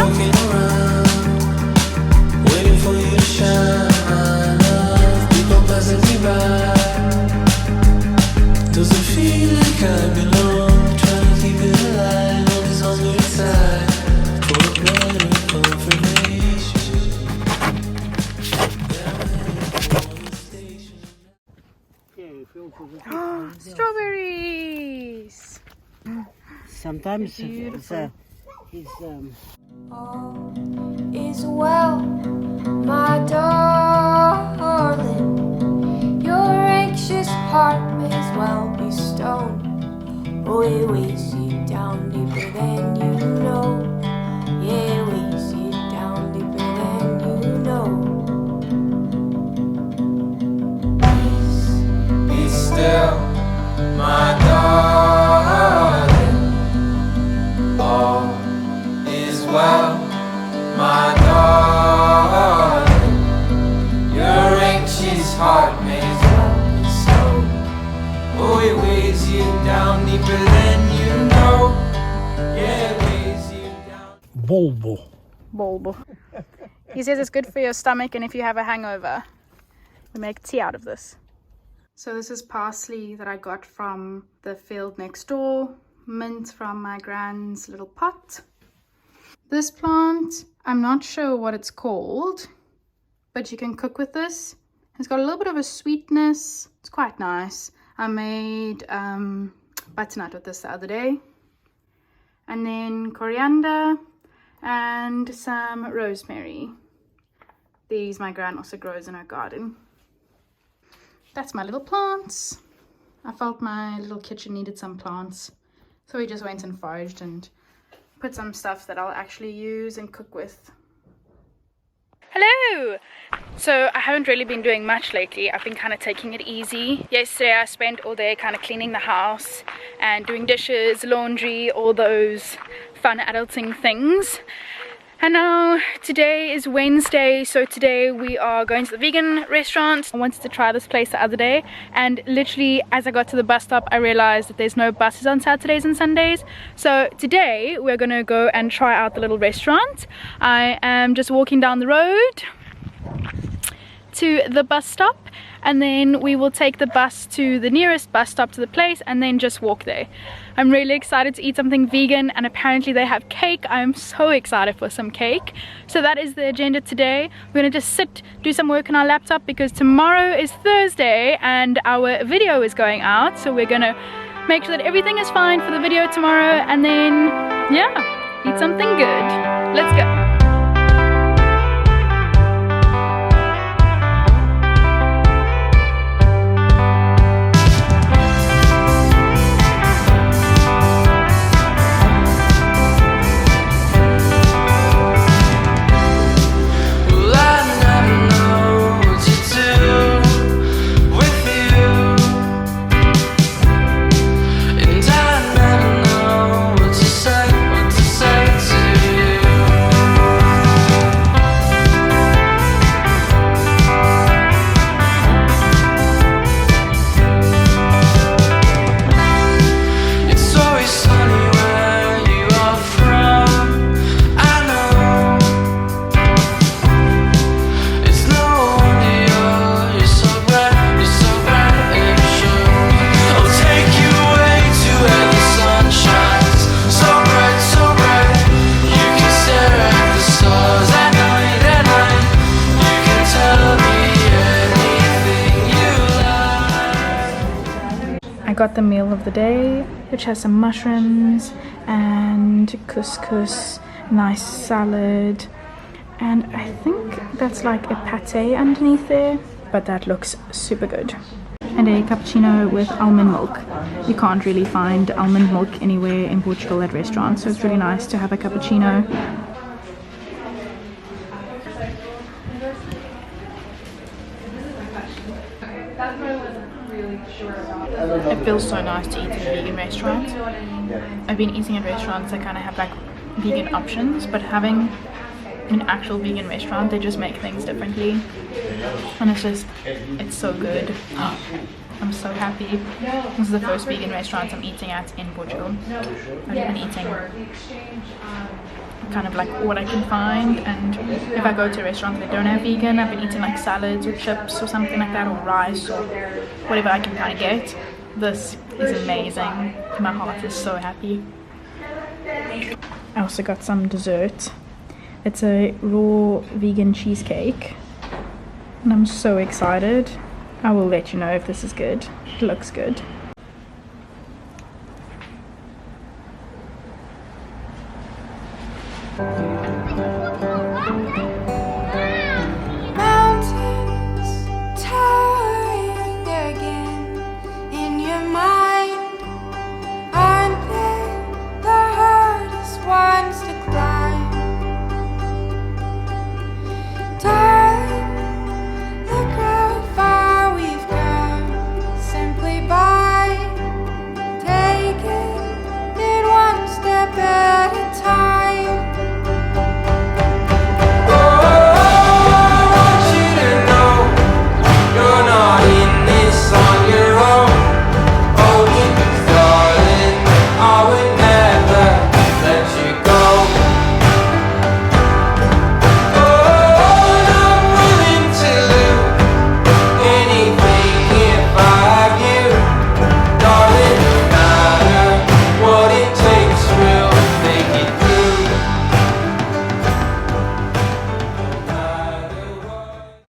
water. Waiting for you to shine. People passing me by. Doesn't feel like I belong. Trying to keep it alive on this hungry side. For a better confirmation. Strawberries! Sometimes All is well, my darling. Your anxious heart may as well be stone. Oh, it weighs you down deeper than you know. Yeah, it weighs you down deeper than you know. Be still, my darling. All is well, my darling. Your anxious heart may as well be stone. Oh, it weighs you down deeper than you know. Yeah, it weighs you down. bulbo. Bulbo. He says it's good for your stomach, and if you have a hangover, we make tea out of this. So this is parsley that I got from the field next door, mint from my grand's little pot. This plant, I'm not sure what it's called, but you can cook with this. It's got a little bit of a sweetness. It's quite nice. I made butternut with this the other day. And then coriander and some rosemary. These my gran also grows in her garden. That's my little plants. I felt my little kitchen needed some plants. So we just went and foraged and put some stuff that I'll actually use and cook with. Hello! So I haven't really been doing much lately. I've been kind of taking it easy. Yesterday I spent all day kind of cleaning the house and doing dishes, laundry, all those fun adulting things. And now today is Wednesday, so today we are going to the vegan restaurant. I wanted to try this place the other day, and literally as I got to the bus stop I realized that there's no buses on Saturdays and Sundays. So today we're gonna go and try out the little restaurant. I am just walking down the road to the bus stop, and then we will take the bus to the nearest bus stop to the place and then just walk there. I'm really excited to eat something vegan, and apparently they have cake. I'm so excited for some cake. So that is the agenda today. We're gonna just sit, do some work on our laptop because tomorrow is Thursday and our video is going out. So we're gonna make sure that everything is fine for the video tomorrow, and then yeah, eat something good. Let's go. Got the meal of the day, which has some mushrooms and couscous, nice salad, and I think that's like a pate underneath there, but that looks super good. And a cappuccino with almond milk. You can't really find almond milk anywhere in Portugal at restaurants, so it's really nice to have a cappuccino. It feels so nice to eat in a vegan restaurant. I've been eating at restaurants that kind of have like vegan options, but having an actual vegan restaurant, they just make things differently, and it's so good. I'm so happy. This is the first vegan restaurant I'm eating at in Portugal. I've been eating kind of like what I can find, and if I go to a restaurant that don't have vegan, I've been eating like salads or chips or something like that, or rice or whatever I can kind of get. This is amazing. My heart is so happy. I also got some dessert. It's a raw vegan cheesecake and I'm so excited. I will let you know if this is good. It looks good.